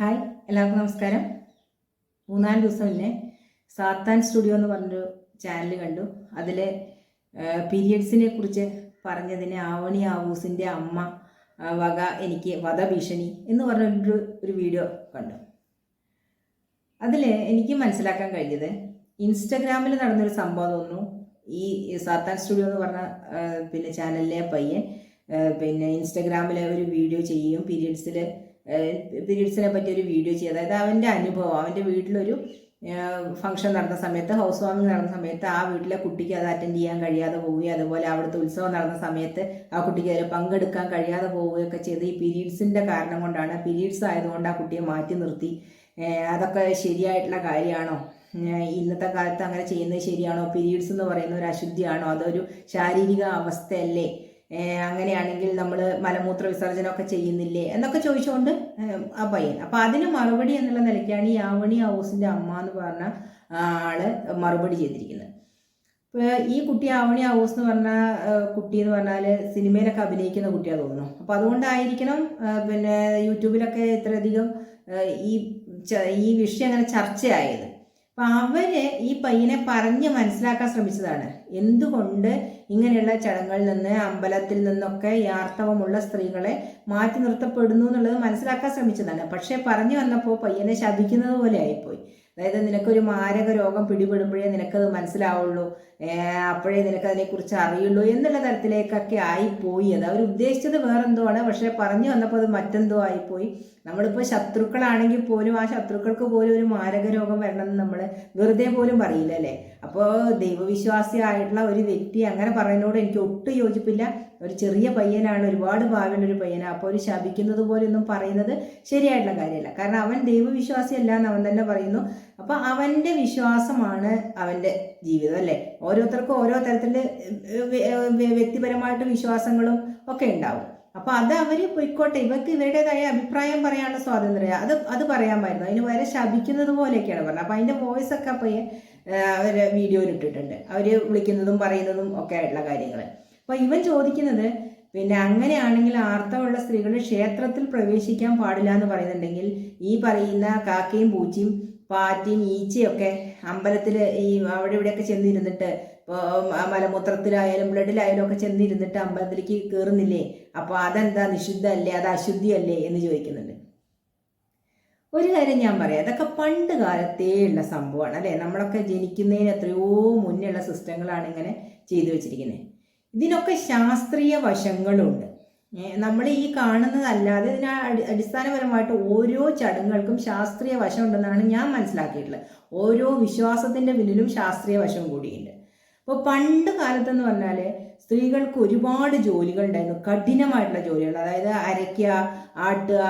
Hi, എല്ലാവർക്കും നമസ്കാരം. 3-4 ദിവസം മുന്നേ സാത്താൻ സ്റ്റുഡിയോ എന്ന് പറഞ്ഞൊരു ചാനൽ കണ്ടു. അതിൽ പീരിയഡ്സിനെ കുറിച്ച് പറഞ്ഞതിന് ആവണി ആവൂസിൻ്റെ അമ്മ വക എനിക്ക് വധഭീഷണി എന്ന് പറഞ്ഞൊരു വീഡിയോ കണ്ടു. അതിൽ എനിക്ക് മനസ്സിലാക്കാൻ കഴിഞ്ഞത് ഇൻസ്റ്റഗ്രാമിൽ നടന്നൊരു സംഭവം തോന്നുന്നു. ഈ സാത്താൻ സ്റ്റുഡിയോ എന്ന് പറഞ്ഞ ചാനലിലെ പയ്യൻ ഇൻസ്റ്റഗ്രാമിൽ ഒരു വീഡിയോ ചെയ്യും. പീരിയഡ്സിനെ പറ്റി ഒരു വീഡിയോ ചെയ്യും. അതായത് അവൻ്റെ അനുഭവം, അവൻ്റെ വീട്ടിലൊരു ഫംഗ്ഷൻ നടന്ന സമയത്ത്, ഹൗസ് വാമിങ് നടന്ന സമയത്ത് ആ വീട്ടിലെ കുട്ടിക്ക് അത് അറ്റൻഡ് ചെയ്യാൻ കഴിയാതെ പോവുകയും, അതുപോലെ അവിടുത്തെ ഉത്സവം നടന്ന സമയത്ത് ആ കുട്ടിക്ക് അതിൽ പങ്കെടുക്കാൻ കഴിയാതെ പോവുകയൊക്കെ ചെയ്ത് ഈ പീരിയഡ്സിൻ്റെ കാരണം കൊണ്ടാണ്. പീരിയഡ്സ് ആയതുകൊണ്ട് ആ കുട്ടിയെ മാറ്റി നിർത്തി. അതൊക്കെ ശരിയായിട്ടുള്ള കാര്യമാണോ? ഇന്നത്തെ കാലത്ത് അങ്ങനെ ചെയ്യുന്നത് ശരിയാണോ? പീരിയഡ്സ് എന്ന് പറയുന്ന ഒരു അശുദ്ധിയാണോ? അതൊരു ശാരീരിക അവസ്ഥയല്ലേ? അങ്ങനെയാണെങ്കിൽ നമ്മൾ മലമൂത്ര വിസർജനമൊക്കെ ചെയ്യുന്നില്ലേ എന്നൊക്കെ ചോദിച്ചുകൊണ്ട് ആ പയ്യൻ. അപ്പം അതിന് മറുപടി എന്നുള്ള നിലയ്ക്കാണ് ഈ ആവണി ഹൗസിൻ്റെ അമ്മ എന്ന് പറഞ്ഞ ആള് മറുപടി ചെയ്തിരിക്കുന്നത്. ഇപ്പോൾ ഈ കുട്ടി ആവണി ഹൗസ് എന്ന് പറഞ്ഞ കുട്ടി എന്ന് പറഞ്ഞാൽ സിനിമയിലൊക്കെ അഭിനയിക്കുന്ന കുട്ടിയാണ് തോന്നുന്നു. അപ്പോൾ അതുകൊണ്ടായിരിക്കണം യൂട്യൂബിലൊക്കെ ഇത്രയധികം ഈ വിഷയം അങ്ങനെ ചർച്ചയായത്. അപ്പം അവര് ഈ പയ്യനെ പറഞ്ഞ് മനസ്സിലാക്കാൻ ശ്രമിച്ചതാണ്. എന്തുകൊണ്ട് ഇങ്ങനെയുള്ള ചടങ്ങുകളിൽ നിന്ന്, അമ്പലത്തിൽ നിന്നൊക്കെ യാർത്തവമുള്ള സ്ത്രീകളെ മാറ്റി നിർത്തപ്പെടുന്നു എന്നുള്ളത് മനസ്സിലാക്കാൻ ശ്രമിച്ചതാണ്. പക്ഷെ പറഞ്ഞു വന്നപ്പോൾ പയ്യനെ ശപിക്കുന്നത് പോലെ ആയിപ്പോയി. അതായത് നിനക്കൊരു മാരക രോഗം പിടിപെടുമ്പോഴേ നിനക്കത് മനസ്സിലാവുള്ളൂ, അപ്പോഴേ നിനക്കതിനെക്കുറിച്ച് അറിയുള്ളൂ എന്നുള്ള തരത്തിലേക്കൊക്കെ ആയിപ്പോയി. അത് അവർ ഉദ്ദേശിച്ചത് വേറെന്തോ ആണ്, പക്ഷെ പറഞ്ഞു വന്നപ്പോൾ അത് മറ്റെന്തോ ആയിപ്പോയി. നമ്മളിപ്പോൾ ശത്രുക്കളാണെങ്കിൽ പോലും ആ ശത്രുക്കൾക്ക് പോലും ഒരു മാരക രോഗം വരണമെന്ന് നമ്മൾ വെറുതെ പോലും പറയില്ല അല്ലേ? അപ്പോൾ ദൈവവിശ്വാസിയായിട്ടുള്ള ഒരു വ്യക്തി അങ്ങനെ പറയുന്നതോട് എനിക്ക് ഒട്ടും യോജിപ്പില്ല. ഒരു ചെറിയ പയ്യനാണ്, ഒരുപാട് ഭാവിയുള്ളൊരു പയ്യനാണ്. അപ്പോൾ ഒരു ശപിക്കുന്നത് പോലെയൊന്നും പറയുന്നത് ശരിയായിട്ടുള്ള കാര്യമല്ല. കാരണം അവൻ ദൈവവിശ്വാസിയല്ല എന്ന് അവൻ തന്നെ പറയുന്നു. അപ്പം അവൻ്റെ വിശ്വാസമാണ് അവൻ്റെ ജീവിതം അല്ലേ? ഓരോരുത്തർക്കും ഓരോ തരത്തിൽ വ്യക്തിപരമായിട്ട് വിശ്വാസങ്ങളും ഒക്കെ ഉണ്ടാവും. അപ്പം അത് അവർ പൊയ്ക്കോട്ടെ, ഇവർക്ക് ഇവരുടേതായ അഭിപ്രായം പറയാനുള്ള സ്വാതന്ത്ര്യം, അത് പറയാമായിരുന്നു. അതിന് വരെ ശപിക്കുന്നത് പോലെയൊക്കെയാണ് പറഞ്ഞത്. അപ്പം അതിൻ്റെ വോയിസ് ഒക്കെ പയ്യെ അവർ വീഡിയോയിൽ ഇട്ടിട്ടുണ്ട്, അവർ വിളിക്കുന്നതും പറയുന്നതും ഒക്കെ ആയിട്ടുള്ള കാര്യങ്ങൾ. അപ്പോൾ ഇവൻ ചോദിക്കുന്നത് അങ്ങനെയാണെങ്കിൽ ആർത്തവമുള്ള സ്ത്രീകൾ ക്ഷേത്രത്തിൽ പ്രവേശിക്കാൻ പാടില്ല എന്ന് പറയുന്നുണ്ടെങ്കിൽ ഈ പറയുന്ന കാക്കയും പൂച്ചയും പാറ്റയും ഈച്ചയൊക്കെ അമ്പലത്തിൽ ഈ അവിടെ ഇവിടെയൊക്കെ ചെന്നിരുന്നിട്ട്, ഇപ്പോൾ മലമൂത്രത്തിലായാലും ബ്ലഡിലായാലും ഒക്കെ ചെന്നിരുന്നിട്ട് അമ്പലത്തിലേക്ക് കയറുന്നില്ലേ? അപ്പോൾ അതെന്താ നിഷിദ്ധമല്ലേ? അത് അശുദ്ധിയല്ലേ എന്ന് ചോദിക്കുന്നുണ്ട്. ഒരു കാര്യം ഞാൻ പറയാം, അതൊക്കെ പണ്ട് കാലത്തേ ഉള്ള സംഭവമാണ് അല്ലേ? നമ്മളൊക്കെ ജനിക്കുന്നതിന് എത്രയോ മുന്നേ ഉള്ള സിസ്റ്റങ്ങളാണ് ഇങ്ങനെ ചെയ്തു വെച്ചിരിക്കുന്നത്. ഇതിനൊക്കെ ശാസ്ത്രീയ വശങ്ങളുണ്ട്. നമ്മൾ ഈ കാണുന്നതല്ലാതെ ഇതിന് അടിസ്ഥാനപരമായിട്ട് ഓരോ ചടങ്ങുകൾക്കും ശാസ്ത്രീയ വശം ഉണ്ടെന്നാണ് ഞാൻ മനസ്സിലാക്കിയിട്ടുള്ളത്. ഓരോ വിശ്വാസത്തിൻ്റെ പിന്നിലും ശാസ്ത്രീയ വശം കൂടിയുണ്ട്. അപ്പോൾ പണ്ട് കാലത്തെന്ന് പറഞ്ഞാൽ സ്ത്രീകൾക്ക് ഒരുപാട് ജോലികൾ ഉണ്ടായിരുന്നു, കഠിനമായിട്ടുള്ള ജോലികൾ. അതായത് അരയ്ക്കുക, ആട്ടുക,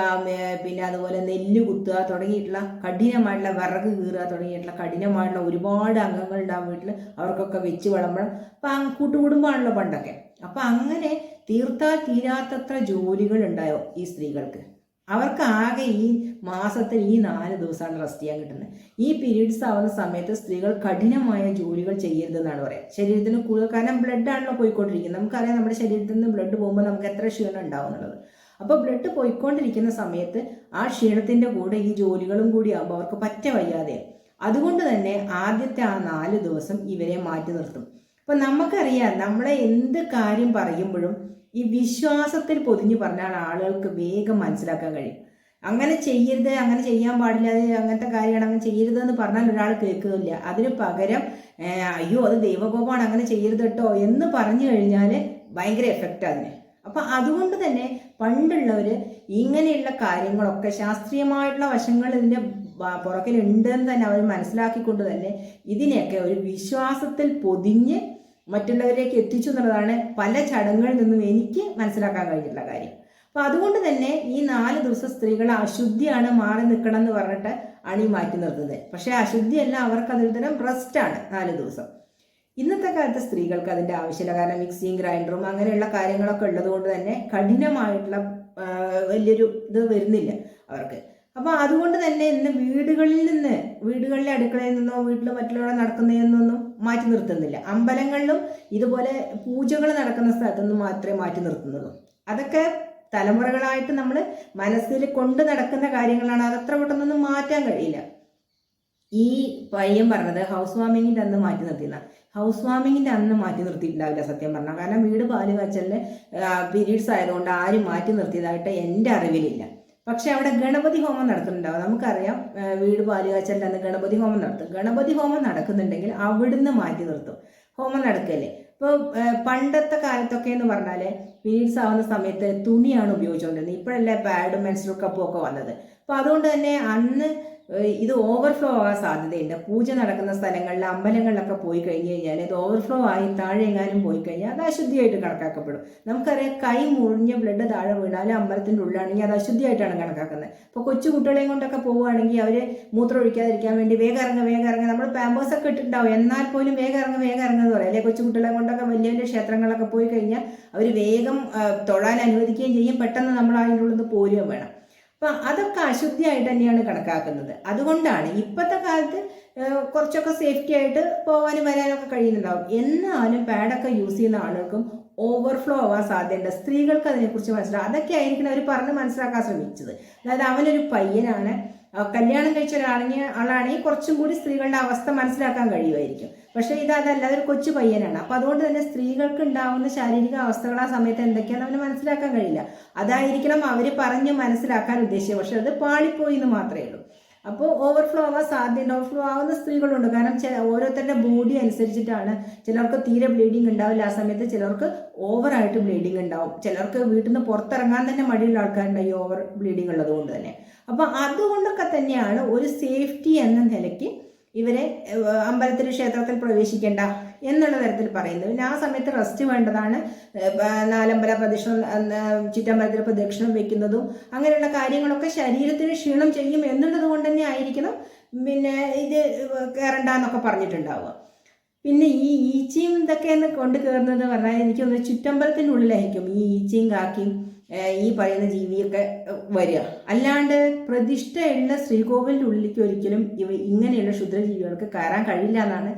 അതുപോലെ നെല്ല് കുത്തുക തുടങ്ങിയിട്ടുള്ള കഠിനമായിട്ടുള്ള, വിറക് കീറുക തുടങ്ങിയിട്ടുള്ള കഠിനമായിട്ടുള്ള ഒരുപാട് അംഗങ്ങൾ ഉണ്ടാകും വീട്ടിൽ. അവർക്കൊക്കെ വെച്ച് വിളമ്പണം. അപ്പം കൂട്ടുകുടുംബമാണല്ലോ പണ്ടൊക്കെ. അപ്പം അങ്ങനെ തീർത്താൽ തീരാത്തത്ര ജോലികൾ ഉണ്ടായോ ഈ സ്ത്രീകൾക്ക്. അവർക്ക് ആകെ ഈ മാസത്തിൽ ഈ 4 ദിവസമാണ് റെസ്റ്റ് ചെയ്യാൻ കിട്ടുന്നത്. ഈ പീരീഡ്സ് ആവുന്ന സമയത്ത് സ്ത്രീകൾ കഠിനമായ ജോലികൾ ചെയ്യരുതെന്നാണ് പറയുക. ശരീരത്തിന് കൂടുതൽ, കാരണം ബ്ലഡാണല്ലോ പോയിക്കൊണ്ടിരിക്കുന്നത്. നമുക്കറിയാം നമ്മുടെ ശരീരത്തിൽ നിന്ന് ബ്ലഡ് പോകുമ്പോൾ നമുക്ക് എത്ര ക്ഷീണം ഉണ്ടാവും എന്നുള്ളത്. അപ്പോൾ ബ്ലഡ് പോയിക്കൊണ്ടിരിക്കുന്ന സമയത്ത് ആ ക്ഷീണത്തിൻ്റെ കൂടെ ഈ ജോലികളും കൂടി ആകുമ്പോൾ അവർക്ക് പറ്റ വയ്യാതെയാണ്. അതുകൊണ്ട് തന്നെ ആദ്യത്തെ ആ 4 ദിവസം ഇവരെ മാറ്റി നിർത്തും. അപ്പം നമുക്കറിയാം, നമ്മളെ എന്ത് കാര്യം പറയുമ്പോഴും ഈ വിശ്വാസത്തിൽ പൊതിഞ്ഞു പറഞ്ഞാൽ ആളുകൾക്ക് വേഗം മനസ്സിലാക്കാൻ കഴിയും. അങ്ങനെ ചെയ്യരുത്, അങ്ങനെ ചെയ്യാൻ പാടില്ല, അങ്ങനത്തെ കാര്യമാണ്, അങ്ങനെ ചെയ്യരുത് എന്ന് പറഞ്ഞാൽ ഒരാൾ കേൾക്കുന്നില്ല. അതിന് പകരം അയ്യോ അത് ദൈവകോപമാണ്, അങ്ങനെ ചെയ്യരുത് കേട്ടോ എന്ന് പറഞ്ഞു കഴിഞ്ഞാൽ ഭയങ്കര എഫക്റ്റ് അതിന്. അപ്പം അതുകൊണ്ട് തന്നെ പണ്ടുള്ളവർ ഇങ്ങനെയുള്ള കാര്യങ്ങളൊക്കെ ശാസ്ത്രീയമായിട്ടുള്ള വശങ്ങൾ ഇതിൻ്റെ പുറകിലുണ്ടെന്ന് തന്നെ അവർ മനസ്സിലാക്കിക്കൊണ്ട് തന്നെ ഇതിനെയൊക്കെ ഒരു വിശ്വാസത്തിൽ പൊതിഞ്ഞ് മറ്റുള്ളവരേക്ക് എത്തിച്ചു എന്നുള്ളതാണ് പല ചടങ്ങുകളിൽ നിന്നും എനിക്ക് മനസ്സിലാക്കാൻ കഴിഞ്ഞിട്ടുള്ള കാര്യം. അപ്പം അതുകൊണ്ട് തന്നെ ഈ 4 ദിവസം സ്ത്രീകൾ അശുദ്ധിയാണ്, മാറി നിൽക്കണം എന്ന് പറഞ്ഞിട്ട് ആണ് ഈ മാറ്റി നിർത്തുന്നത്. പക്ഷേ അശുദ്ധിയല്ല, അവർക്ക് അതൊരു തരം റെസ്റ്റാണ് 4 ദിവസം. ഇന്നത്തെ കാലത്ത് സ്ത്രീകൾക്ക് അതിൻ്റെ ആവശ്യമില്ല. കാരണം മിക്സിയും ഗ്രൈൻഡറും അങ്ങനെയുള്ള കാര്യങ്ങളൊക്കെ ഉള്ളത് കൊണ്ട് തന്നെ കഠിനമായിട്ടുള്ള വലിയൊരു ഇത് വരുന്നില്ല അവർക്ക്. അപ്പോൾ അതുകൊണ്ട് തന്നെ ഇന്ന് വീടുകളിലെ അടുക്കളയിൽ നിന്നോ വീട്ടിൽ മറ്റുള്ളവരെ നടക്കുന്നതിൽ നിന്നൊന്നും മാറ്റി നിർത്തുന്നില്ല. അമ്പലങ്ങളിലും ഇതുപോലെ പൂജകൾ നടക്കുന്ന സ്ഥലത്തൊന്നും മാത്രമേ മാറ്റി നിർത്തുന്നുള്ളൂ. അതൊക്കെ തലമുറകളായിട്ട് നമ്മൾ മനസ്സിൽ കൊണ്ട് നടക്കുന്ന കാര്യങ്ങളാണ്. അതത്ര പെട്ടെന്നൊന്നും മാറ്റാൻ കഴിയില്ല. ഈ പയ്യൻ പറഞ്ഞത് ഹൗസ് വാമിങ്ങിൻ്റെ അന്ന് മാറ്റി നിർത്തിയെന്ന. ഹൗസ് വാമിങ്ങിൻ്റെ അന്ന് മാറ്റി നിർത്തിയിട്ടുണ്ടാവില്ല സത്യം പറഞ്ഞാൽ. കാരണം വീട് പാല് കാച്ചലിന് പീരീഡ്സ് ആയതുകൊണ്ട് ആരും മാറ്റി നിർത്തിയതായിട്ട് എൻ്റെ അറിവിലില്ല. പക്ഷെ അവിടെ ഗണപതി ഹോമം നടക്കുന്നുണ്ടാവും. നമുക്കറിയാം വീട് പാല് കാച്ചലിൻ്റെ അന്ന് ഗണപതി ഹോമം നടത്തും. ഗണപതി ഹോമം നടക്കുന്നുണ്ടെങ്കിൽ അവിടുന്ന് മാറ്റി നിർത്തും. ഹോമം നടക്കല്ലേ. ഇപ്പോൾ പണ്ടത്തെ കാലത്തൊക്കെ എന്ന് പറഞ്ഞാൽ പീരീഡ്സ് ആവുന്ന സമയത്ത് തുണിയാണ് ഉപയോഗിച്ചുകൊണ്ടിരുന്നത്. ഇപ്പോഴല്ലേ പാഡും മെൻസ്ട്രുവൽ കപ്പും ഒക്കെ വന്നത്. അപ്പോൾ അതുകൊണ്ട് തന്നെ അന്ന് ഇത് ഓവർഫ്ലോ ആവാൻ സാധ്യതയുണ്ട്. പൂജ നടക്കുന്ന സ്ഥലങ്ങളിൽ അമ്പലങ്ങളിലൊക്കെ പോയി കഴിഞ്ഞ് കഴിഞ്ഞാൽ ഇത് ഓവർഫ്ലോ ആയി താഴെ എങ്ങാനും പോയി കഴിഞ്ഞാൽ അത് അശുദ്ധിയായിട്ട് കണക്കാക്കപ്പെടും. നമുക്കറിയാം കൈ മുറിഞ്ഞ ബ്ലഡ് താഴെ വീണാലും അമ്പലത്തിൻ്റെ ഉള്ളിലാണെങ്കിൽ അത് അശുദ്ധിയായിട്ടാണ് കണക്കാക്കുന്നത്. ഇപ്പോൾ കൊച്ചു കുട്ടികളെയും കൊണ്ടൊക്കെ പോവുകയാണെങ്കിൽ അവർ മൂത്രം ഒഴിക്കാതിരിക്കാൻ വേണ്ടി വേഗം ഇറങ്ങുക നമ്മൾ പാമ്പേഴ്സൊക്കെ ഇട്ടിട്ടുണ്ടാവും, എന്നാൽ പോലും വേഗം ഇറങ്ങുക എന്ന് പറയാം അല്ലെ. കൊച്ചു കുട്ടികളെ കൊണ്ടൊക്കെ വലിയ വലിയ ക്ഷേത്രങ്ങളിലൊക്കെ പോയി കഴിഞ്ഞാൽ അവർ വേഗം തൊഴാൻ അനുവദിക്കുകയും ചെയ്യും. പെട്ടെന്ന് നമ്മൾ അതിൻ്റെ ഉള്ളിൽ നിന്ന് പോരുകയും വേണം. അപ്പം അതൊക്കെ അശുദ്ധിയായിട്ട് തന്നെയാണ് കണക്കാക്കുന്നത്. അതുകൊണ്ടാണ് ഇപ്പോഴത്തെ കാലത്ത് കുറച്ചൊക്കെ സേഫ്റ്റി ആയിട്ട് പോകാനും വരാനൊക്കെ കഴിയുന്നുണ്ടാവും. എന്നാലും പാഡൊക്കെ യൂസ് ചെയ്യുന്ന ആളുകൾക്കും ഓവർഫ്ലോ ആവാൻ സാധ്യതയുണ്ട്. സ്ത്രീകൾക്ക് അതിനെക്കുറിച്ച് മനസ്സിലാവും. അതൊക്കെ ആയിരിക്കണം അവർ പറഞ്ഞ് മനസ്സിലാക്കാൻ ശ്രമിച്ചത്. അതായത് അവനൊരു പയ്യനാണ്, കല്യാണം കഴിച്ച ആളാണെങ്കിൽ കുറച്ചും കൂടി സ്ത്രീകളുടെ അവസ്ഥ മനസ്സിലാക്കാൻ കഴിയുമായിരിക്കും. പക്ഷേ അതല്ല, അതൊരു കൊച്ചു പയ്യനാണ്. അപ്പോൾ അതുകൊണ്ട് തന്നെ സ്ത്രീകൾക്ക് ഉണ്ടാവുന്ന ശാരീരിക അവസ്ഥകൾ ആ സമയത്ത് എന്തൊക്കെയാണെന്ന് അവന് മനസ്സിലാക്കാൻ കഴിയില്ല. അതായിരിക്കണം അവർ പറഞ്ഞ് മനസ്സിലാക്കാൻ ഉദ്ദേശിച്ചത്. പക്ഷെ അത് പാളിപ്പോയി എന്ന് മാത്രമേ ഉള്ളൂ. അപ്പോൾ ഓവർഫ്ലോ ആവാൻ സാധ്യത, ഓവർഫ്ലോ ആവുന്ന സ്ത്രീകളുണ്ട്. കാരണം ഓരോരുത്തരുടെ ബോഡി അനുസരിച്ചിട്ടാണ്. ചിലർക്ക് തീരെ ബ്ലീഡിങ് ഉണ്ടാവില്ല ആ സമയത്ത്, ചിലർക്ക് ഓവറായിട്ട് ബ്ലീഡിങ് ഉണ്ടാവും. ചിലർക്ക് വീട്ടിൽ നിന്ന് പുറത്തിറങ്ങാൻ തന്നെ മടിയുള്ള ആൾക്കാരുണ്ട് ഈ ഓവർ ബ്ലീഡിങ് ഉള്ളത് കൊണ്ട് തന്നെ. അപ്പം അതുകൊണ്ടൊക്കെ തന്നെയാണ് ഒരു സേഫ്റ്റി എന്ന നിലയ്ക്ക് ഇവരെ അമ്പലത്തിൽ ക്ഷേത്രത്തിൽ പ്രവേശിക്കേണ്ട എന്നുള്ള തരത്തിൽ പറയുന്നത്. പിന്നെ ആ സമയത്ത് റെസ്റ്റ് വേണ്ടതാണ്. നാലമ്പല പ്രദക്ഷിണം, ചുറ്റമ്പലത്തിൽ പ്രദക്ഷിണം വെക്കുന്നതും അങ്ങനെയുള്ള കാര്യങ്ങളൊക്കെ ശരീരത്തിന് ക്ഷീണം ചെയ്യും എന്നുള്ളത് കൊണ്ട് തന്നെ ആയിരിക്കണം പിന്നെ ഇത് കയറണ്ടെന്നൊക്കെ പറഞ്ഞിട്ടുണ്ടാവുക. പിന്നെ ഈ ഈച്ചയും ഇതൊക്കെയെന്ന് കൊണ്ട് കയറുന്നത് പറഞ്ഞാൽ എനിക്കൊന്ന് ചുറ്റമ്പലത്തിൻ്റെ ഉള്ളിലായിരിക്കും ഈ ഈച്ചയും കാക്കിയും ഈ പറയുന്ന ജീവിയൊക്കെ വരിക. അല്ലാണ്ട് പ്രതിഷ്ഠയുള്ള ശ്രീകോവിലിൻ്റെ ഉള്ളിലേക്ക് ഒരിക്കലും ഇങ്ങനെയുള്ള ക്ഷുദ്രജീവികൾക്ക് കയറാൻ കഴിയില്ല എന്നാണ്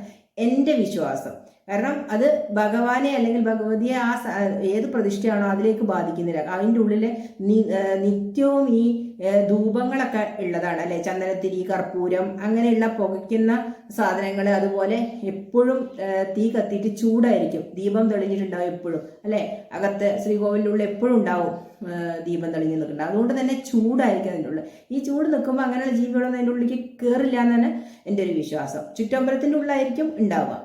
എൻ്റെ വിശ്വാസം. കാരണം അത് ഭഗവാനെ അല്ലെങ്കിൽ ഭഗവതിയെ ഏത് പ്രതിഷ്ഠയാണോ അതിലേക്ക് ബാധിക്കുന്നില്ല. അതിൻ്റെ ഉള്ളിൽ നിത്യവും ഈ ധൂപങ്ങളൊക്കെ ഉള്ളതാണ് അല്ലെ. ചന്ദനത്തിരി, കർപ്പൂരം, അങ്ങനെയുള്ള പുകയ്ക്കുന്ന സാധനങ്ങൾ. അതുപോലെ എപ്പോഴും തീ കത്തിയിട്ട് ചൂടായിരിക്കും. ദീപം തെളിഞ്ഞിട്ടുണ്ടാവും എപ്പോഴും അല്ലെ. അകത്ത് ശ്രീകോവിലിൻ്റെ ഉള്ളിൽ എപ്പോഴും ഉണ്ടാവും ദീപം തെളിഞ്ഞ് നിൽക്കുന്നുണ്ട്. അതുകൊണ്ട് തന്നെ ചൂടായിരിക്കും അതിൻ്റെ ഉള്ളിൽ. ഈ ചൂട് നിൽക്കുമ്പോൾ അങ്ങനെയുള്ള ജീവികളൊന്നും അതിൻ്റെ ഉള്ളിലേക്ക് കയറില്ല എന്നാണ് എൻ്റെ ഒരു വിശ്വാസം. ചുറ്റമ്പലത്തിൻ്റെ ഉള്ളിലായിരിക്കും ഉണ്ടാവുക.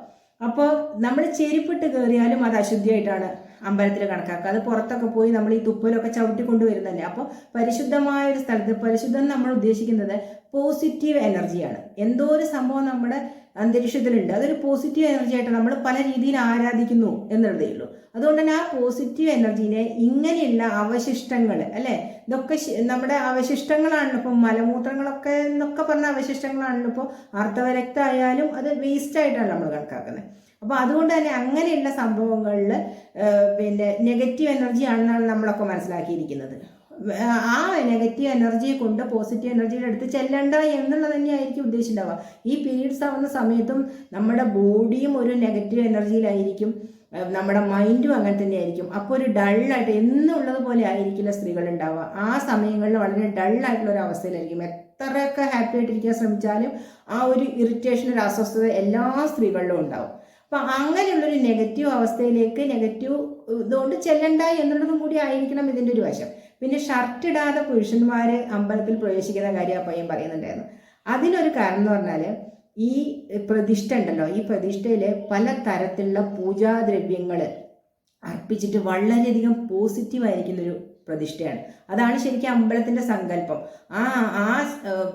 അപ്പോൾ നമ്മൾ ചെരുപ്പിട്ട് കയറിയാലും അത് അശുദ്ധിയായിട്ടാണ് അമ്പലത്തിൽ കണക്കാക്കുക. അത് പുറത്തൊക്കെ പോയി നമ്മൾ ഈ തുപ്പലൊക്കെ ചവിട്ടി കൊണ്ടുവരുന്നതല്ലേ. അപ്പോൾ പരിശുദ്ധമായ ഒരു സ്ഥലത്ത്, പരിശുദ്ധം നമ്മൾ ഉദ്ദേശിക്കുന്നത് പോസിറ്റീവ് എനർജിയാണ്. എന്തോ ഒരു സംഭവം നമ്മുടെ അന്തരീക്ഷത്തിലുണ്ട്, അതൊരു പോസിറ്റീവ് എനർജി ആയിട്ട് നമ്മൾ പല രീതിയിൽ ആരാധിക്കുന്നു എന്നുള്ളതേ ഉള്ളൂ. അതുകൊണ്ട് തന്നെ ആ പോസിറ്റീവ് എനർജീനെ ഇങ്ങനെയുള്ള അവശിഷ്ടങ്ങൾ അല്ലേ, ഇതൊക്കെ നമ്മുടെ അവശിഷ്ടങ്ങളാണല്ലോ. ഇപ്പം മലമൂത്രങ്ങളൊക്കെ എന്നൊക്കെ പറഞ്ഞ അവശിഷ്ടങ്ങളാണല്ലോ. ഇപ്പോൾ ആർത്തവരക്തമായാലും അത് വേസ്റ്റ് ആയിട്ടാണ് നമ്മൾ കണക്കാക്കുന്നത്. അപ്പോൾ അതുകൊണ്ട് തന്നെ അങ്ങനെയുള്ള സംഭവങ്ങളിൽ പിന്നെ നെഗറ്റീവ് എനർജി ആണെന്നാണ് നമ്മളൊക്കെ മനസ്സിലാക്കിയിരിക്കുന്നത്. ആ നെഗറ്റീവ് എനർജിയെ കൊണ്ട് പോസിറ്റീവ് എനർജിയുടെ അടുത്ത് ചെല്ലണ്ട എന്നുള്ളത് തന്നെയായിരിക്കും ഉദ്ദേശിച്ചിട്ടുണ്ടാവുക. ഈ പീരീഡ്സ് ആവുന്ന സമയത്തും നമ്മുടെ ബോഡിയും ഒരു നെഗറ്റീവ് എനർജിയിലായിരിക്കും, നമ്മുടെ മൈൻഡും അങ്ങനെ തന്നെയായിരിക്കും. അപ്പോൾ ഒരു ഡള്ളായിട്ട് എന്നുള്ളത് പോലെ ആയിരിക്കില്ല സ്ത്രീകൾ ഉണ്ടാവുക. ആ സമയങ്ങളിൽ വളരെ ഡള്ളായിട്ടുള്ള ഒരു അവസ്ഥയിലായിരിക്കും. എത്രയൊക്കെ ഹാപ്പി ആയിട്ടിരിക്കാൻ ശ്രമിച്ചാലും ആ ഒരു ഇറിറ്റേഷൻ, ഒരു അസ്വസ്ഥത എല്ലാ സ്ത്രീകളിലും ഉണ്ടാവും. അപ്പം അങ്ങനെയുള്ളൊരു നെഗറ്റീവ് അവസ്ഥയിലേക്ക്, നെഗറ്റീവ് ഇതുകൊണ്ട് ചെല്ലണ്ട എന്നുള്ളതും കൂടി ആയിരിക്കണം ഇതിൻ്റെ ഒരു വശം. പിന്നെ ഷർട്ട് ഇടാതെ പുരുഷന്മാർ അമ്പലത്തിൽ പ്രവേശിക്കുന്ന കാര്യം ആ പയ്യൻ പറയുന്നുണ്ടായിരുന്നു. അതിനൊരു കാരണം എന്ന് പറഞ്ഞാൽ ഈ പ്രതിഷ്ഠ ഉണ്ടല്ലോ, ഈ പ്രതിഷ്ഠയിൽ പല തരത്തിലുള്ള പൂജാദ്രവ്യങ്ങൾ അർപ്പിച്ചിട്ട് വളരെയധികം പോസിറ്റീവായിരിക്കുന്നൊരു പ്രതിഷ്ഠയാണ്. അതാണ് ശരിക്കും അമ്പലത്തിൻ്റെ സങ്കല്പം.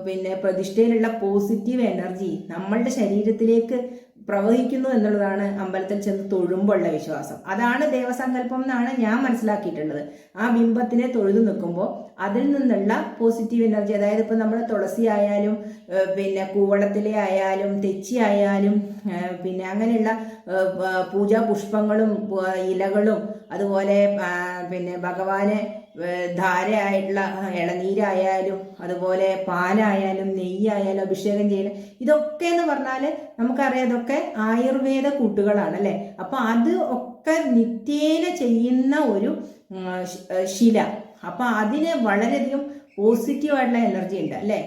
പിന്നെ പ്രതിഷ്ഠയിലുള്ള പോസിറ്റീവ് എനർജി നമ്മളുടെ ശരീരത്തിലേക്ക് പ്രവഹിക്കുന്നു എന്നുള്ളതാണ് അമ്പലത്തിൽ ചെന്ന് തൊഴുമ്പോൾ ഉള്ള വിശ്വാസം. അതാണ് ദേവസങ്കല്പം എന്നാണ് ഞാൻ മനസ്സിലാക്കിയിട്ടുള്ളത്. ആ ബിംബത്തിനെ തൊഴുതു നിൽക്കുമ്പോൾ അതിൽ നിന്നുള്ള പോസിറ്റീവ് എനർജി, അതായത് ഇപ്പം നമ്മൾ തുളസി ആയാലും പിന്നെ കൂവളത്തിലെ ആയാലും തെച്ചി ആയാലും പിന്നെ അങ്ങനെയുള്ള പൂജാ പുഷ്പങ്ങളും ഇലകളും അതുപോലെ പിന്നെ ഭഗവാനെ ധാരയായിട്ടുള്ള ഇളനീരായാലും അതുപോലെ പാലായാലും നെയ്യായാലും അഭിഷേകം ചെയ്യുന്ന ഇതൊക്കെ എന്ന് പറഞ്ഞാൽ നമുക്കറിയാം ഇതൊക്കെ ആയുർവേദ കൂട്ടുകളാണ് അല്ലേ. അപ്പോൾ അത് ഒക്കെ നിത്യേന ചെയ്യുന്ന ഒരു ശില, അപ്പം അതിന് വളരെയധികം പോസിറ്റീവായിട്ടുള്ള എനർജി ഉണ്ട് അല്ലേ,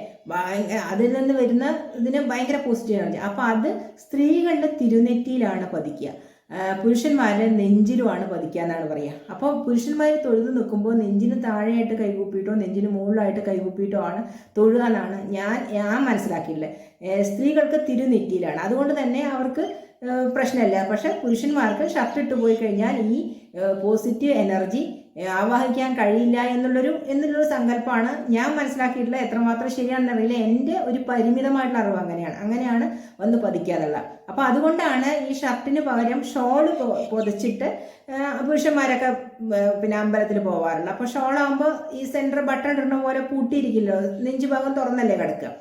അതിൽ നിന്ന് വരുന്ന ഇതിന് ഭയങ്കര പോസിറ്റീവ് എനർജി. അപ്പം അത് സ്ത്രീകളുടെ തിരുനെറ്റിയിലാണ് പതിക്കുക, പുരുഷന്മാരുടെ നെഞ്ചിലുമാണ് പതിക്കുക എന്നാണ് പറയുക. അപ്പോൾ പുരുഷന്മാർ തൊഴുത് നിൽക്കുമ്പോൾ നെഞ്ചിന് താഴെയായിട്ട് കൈകൂപ്പിയിട്ടോ നെഞ്ചിന് മുകളിലായിട്ട് കൈകൂപ്പിയിട്ടോ ആണ് തൊഴുക എന്നാണ് ഞാൻ മനസ്സിലാക്കിയിട്ടുള്ളത്. സ്ത്രീകൾക്ക് തിരുനെറ്റിയിലാണ്, അതുകൊണ്ട് തന്നെ അവർക്ക് പ്രശ്നമില്ല. പക്ഷെ പുരുഷന്മാർക്ക് ഷർട്ട് ഇട്ട് പോയി കഴിഞ്ഞാൽ ഈ പോസിറ്റീവ് എനർജി ആവാഹിക്കാൻ കഴിയില്ല എന്നുള്ളൊരു സങ്കല്പമാണ് ഞാൻ മനസ്സിലാക്കിയിട്ടുള്ളത്. എത്രമാത്രം ശരിയാണെന്ന് അറിയില്ല, എൻ്റെ ഒരു പരിമിതമായിട്ടുള്ള അറിവ് അങ്ങനെയാണ് വന്ന് പതിക്കാറുള്ളത്. അപ്പോൾ അതുകൊണ്ടാണ് ഈ ഷർട്ടിന് പകരം ഷോള് പൊതിച്ചിട്ട് പുരുഷന്മാരൊക്കെ പിന്നെ അമ്പലത്തിൽ പോകാറുള്ളത്. അപ്പോൾ ഷോളാകുമ്പോൾ ഈ സെൻറ്റർ ബട്ടൺ ഇടുന്ന പോലെ പൂട്ടിയിരിക്കില്ലോ, നെഞ്ചു ഭാഗം തുറന്നല്ലേ കിടക്കുക.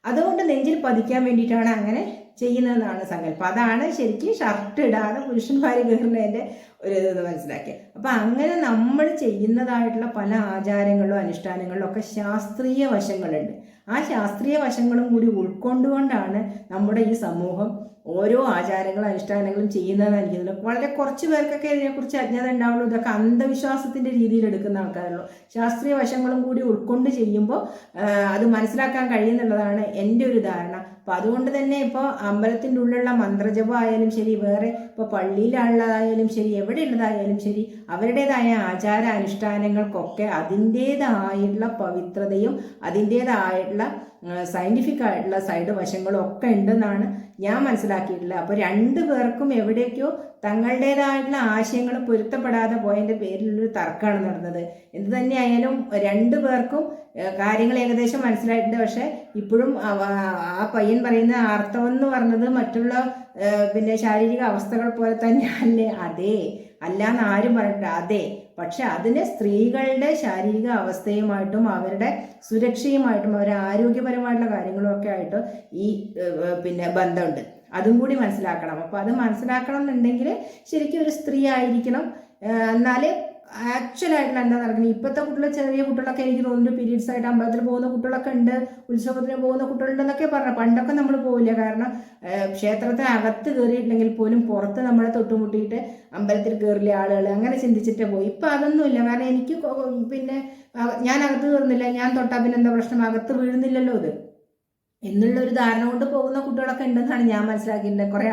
അതുകൊണ്ട് നെഞ്ചിൽ പതിക്കാൻ വേണ്ടിയിട്ടാണ് അങ്ങനെ ചെയ്യുന്നതെന്നാണ് സങ്കല്പം. അതാണ് ശരിക്കും ഷർട്ട് ഇടാതെ പുരുഷന്മാർ കയറുന്നതിൻ്റെ ഒരു ഇതെന്ന് മനസ്സിലാക്കിയത്. അപ്പം അങ്ങനെ നമ്മൾ ചെയ്യുന്നതായിട്ടുള്ള പല ആചാരങ്ങളിലും അനുഷ്ഠാനങ്ങളിലും ഒക്കെ ശാസ്ത്രീയ വശങ്ങളുണ്ട്. ആ ശാസ്ത്രീയ വശങ്ങളും കൂടി ഉൾക്കൊണ്ടുകൊണ്ടാണ് നമ്മുടെ ഈ സമൂഹം ഓരോ ആചാരങ്ങളും അനുഷ്ഠാനങ്ങളും ചെയ്യുന്നതെന്ന് എനിക്ക് തോന്നുന്നു. വളരെ കുറച്ച് പേർക്കൊക്കെ ഇതിനെക്കുറിച്ച് അജ്ഞത ഉണ്ടാവുള്ളൂ, ഇതൊക്കെ അന്ധവിശ്വാസത്തിൻ്റെ രീതിയിൽ എടുക്കുന്ന ആൾക്കാരുള്ളൂ. ശാസ്ത്രീയ വശങ്ങളും കൂടി ഉൾക്കൊണ്ട് ചെയ്യുമ്പോൾ അത് മനസ്സിലാക്കാൻ കഴിയുന്നുള്ളതാണ് എൻ്റെ ഒരു ധാരണ. അപ്പം അതുകൊണ്ട് തന്നെ ഇപ്പോൾ അമ്പലത്തിൻ്റെ ഉള്ളിലുള്ള മന്ത്രജപം ആയാലും ശരി, വേറെ ഇപ്പോൾ പള്ളിയിലുള്ളതായാലും ശരി, എവിടെയുള്ളതായാലും ശരി, അവരുടേതായ ആചാര അനുഷ്ഠാനങ്ങൾക്കൊക്കെ അതിൻ്റേതായിട്ടുള്ള പവിത്രതയും അതിൻ്റേതായിട്ടുള്ള സയൻറ്റിഫിക് ആയിട്ടുള്ള സൈഡ് വശങ്ങളും ഒക്കെ ഉണ്ടെന്നാണ് ഞാൻ മനസ്സിലാക്കിയിട്ടുള്ളത്. അപ്പോൾ രണ്ടു പേർക്കും എവിടേക്കോ തങ്ങളുടേതായിട്ടുള്ള ആശയങ്ങൾ പൊരുത്തപ്പെടാതെ പോയതിൻ്റെ പേരിലൊരു തർക്കമാണ് നടന്നത്. എന്ത് തന്നെയായാലും രണ്ടു പേർക്കും കാര്യങ്ങൾ ഏകദേശം മനസ്സിലായിട്ടുണ്ട്. പക്ഷെ ഇപ്പോഴും ആ പയ്യൻ പറയുന്ന അർത്ഥം എന്ന് പറഞ്ഞത് മറ്റുള്ള പിന്നെ ശാരീരിക അവസ്ഥകൾ പോലെ തന്നെ അല്ലേ? അതെ, അല്ലാന്ന് ആരും പറഞ്ഞിട്ട് അതെ. പക്ഷെ അതിന് സ്ത്രീകളുടെ ശാരീരിക അവസ്ഥയുമായിട്ടും അവരുടെ സുരക്ഷയുമായിട്ടും അവരുടെ ആരോഗ്യപരമായിട്ടുള്ള കാര്യങ്ങളും ഒക്കെ ആയിട്ട് ഈ പിന്നെ ബന്ധമുണ്ട്. അതും കൂടി മനസ്സിലാക്കണം. അപ്പോൾ അത് മനസ്സിലാക്കണം എന്നുണ്ടെങ്കിൽ ശരിക്കും ഒരു സ്ത്രീ ആയിരിക്കണം. എന്നാലേ ആക്ച്വലായിട്ടുള്ള എന്താ നടക്കുന്നത്. ഇപ്പോഴത്തെ കുട്ടികൾ, ചെറിയ കുട്ടികളൊക്കെ എനിക്ക് തോന്നുന്നു പീരീഡ്സ് ആയിട്ട് അമ്പലത്തിൽ പോകുന്ന കുട്ടികളൊക്കെ ഉണ്ട്, ഉത്സവത്തിന് പോകുന്ന കുട്ടികളുണ്ടെന്നൊക്കെ പറഞ്ഞു. പണ്ടൊക്കെ നമ്മൾ പോവില്ല, കാരണം ക്ഷേത്രത്തിന് അകത്ത് കയറിയിട്ടില്ലെങ്കിൽ പോലും പുറത്ത് നമ്മളെ തൊട്ടുമുട്ടിയിട്ട് അമ്പലത്തിൽ കയറില്ല ആളുകൾ, അങ്ങനെ ചിന്തിച്ചിട്ടേ പോയി. ഇപ്പം അതൊന്നുമില്ല. കാരണം എനിക്ക് പിന്നെ ഞാൻ അകത്ത് കയറുന്നില്ല, ഞാൻ തൊട്ടാൽ പിന്നെ എന്താ പ്രശ്നം, അകത്ത് വീഴുന്നില്ലല്ലോ ഇത് എന്നുള്ളൊരു ധാരണ കൊണ്ട് പോകുന്ന കുട്ടികളൊക്കെ ഉണ്ടെന്നാണ് ഞാൻ മനസ്സിലാക്കിയിട്ടുള്ളത്. കുറേ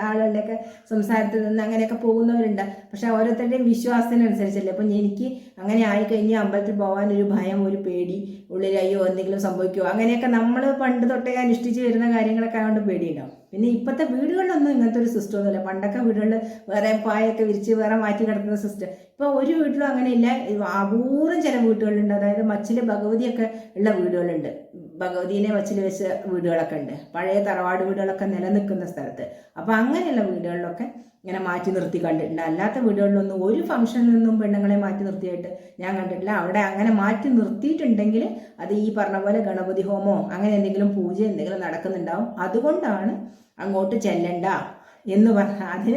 ആളുകളുടെയൊക്കെ സംസാരത്തിൽ നിന്ന് അങ്ങനെയൊക്കെ പോകുന്നവരുണ്ട്. പക്ഷെ ഓരോരുത്തരുടെയും വിശ്വാസത്തിനനുസരിച്ചല്ലേ. അപ്പം എനിക്ക് അങ്ങനെ ആയിക്കഴിഞ്ഞാൽ അമ്പലത്തിൽ പോകാനൊരു ഭയം, ഒരു പേടി ഉള്ളിൽ, അയ്യോ എന്തെങ്കിലും സംഭവിക്കുമോ, അങ്ങനെയൊക്കെ നമ്മൾ പണ്ട് തൊട്ടേ അനുഷ്ഠിച്ച് വരുന്ന കാര്യങ്ങളൊക്കെ ആയതുകൊണ്ട് പേടിയുണ്ടാവും. പിന്നെ ഇപ്പോഴത്തെ വീടുകളിലൊന്നും ഇങ്ങനത്തെ ഒരു സിസ്റ്റം ഒന്നുമില്ല. പണ്ടൊക്കെ വീടുകളിൽ വേറെ പായൊക്കെ വിരിച്ച് വേറെ മാറ്റി കിടക്കുന്ന സിസ്റ്റം. ഇപ്പോൾ ഒരു വീട്ടിലും അങ്ങനെയില്ല. അപൂർവം ചില വീടുകളുണ്ട്, അതായത് മച്ചിൽ ഭഗവതിയൊക്കെ ഉള്ള വീടുകളുണ്ട്, ഭഗവതീനെ മച്ചിൽ വെച്ച വീടുകളൊക്കെ ഉണ്ട്, പഴയ തറവാട് വീടുകളൊക്കെ നിലനിൽക്കുന്ന സ്ഥലത്ത്. അപ്പോൾ അങ്ങനെയുള്ള വീടുകളിലൊക്കെ ഇങ്ങനെ മാറ്റി നിർത്തി കണ്ടിട്ടുണ്ട്. അല്ലാത്ത വീടുകളിലൊന്നും ഒരു ഫംഗ്ഷനിൽ നിന്നും പെണ്ണുങ്ങളെ മാറ്റി നിർത്തിയായിട്ട് ഞാൻ കണ്ടിട്ടില്ല. അവിടെ അങ്ങനെ മാറ്റി നിർത്തിയിട്ടുണ്ടെങ്കിൽ അത് ഈ പറഞ്ഞ പോലെ ഗണപതി ഹോമോ അങ്ങനെ എന്തെങ്കിലും പൂജ എന്തെങ്കിലും നടക്കുന്നുണ്ടാവും. അതുകൊണ്ടാണ് അങ്ങോട്ട് ചെല്ലണ്ട എന്ന് പറഞ്ഞാൽ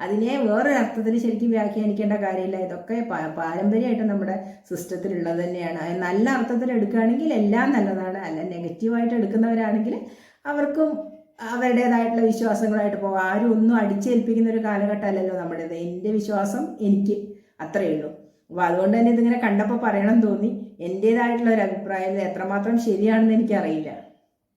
അതിനെ വേറൊരർത്ഥത്തിൽ ശരിക്കും വ്യാഖ്യാനിക്കേണ്ട കാര്യമില്ല. ഇതൊക്കെ പാരമ്പര്യമായിട്ട് നമ്മുടെ സിസ്റ്റത്തിലുള്ളത് തന്നെയാണ്. നല്ല അർത്ഥത്തിൽ എടുക്കുകയാണെങ്കിൽ എല്ലാം നല്ലതാണ്. അല്ല നെഗറ്റീവായിട്ട് എടുക്കുന്നവരാണെങ്കിൽ അവർക്കും അവരുടേതായിട്ടുള്ള വിശ്വാസങ്ങളായിട്ട് പോകാം. ആരും ഒന്നും അടിച്ചേൽപ്പിക്കുന്ന ഒരു കാലഘട്ടമല്ലല്ലോ നമ്മുടേത്. എൻ്റെ വിശ്വാസം എനിക്ക് അത്രയേ ഉള്ളൂ. അപ്പോൾ അതുകൊണ്ട് തന്നെ ഇതിങ്ങനെ കണ്ടപ്പോൾ പറയണം തോന്നി. എൻ്റേതായിട്ടുള്ള ഒരു അഭിപ്രായം എത്രമാത്രം ശരിയാണെന്ന് എനിക്കറിയില്ല.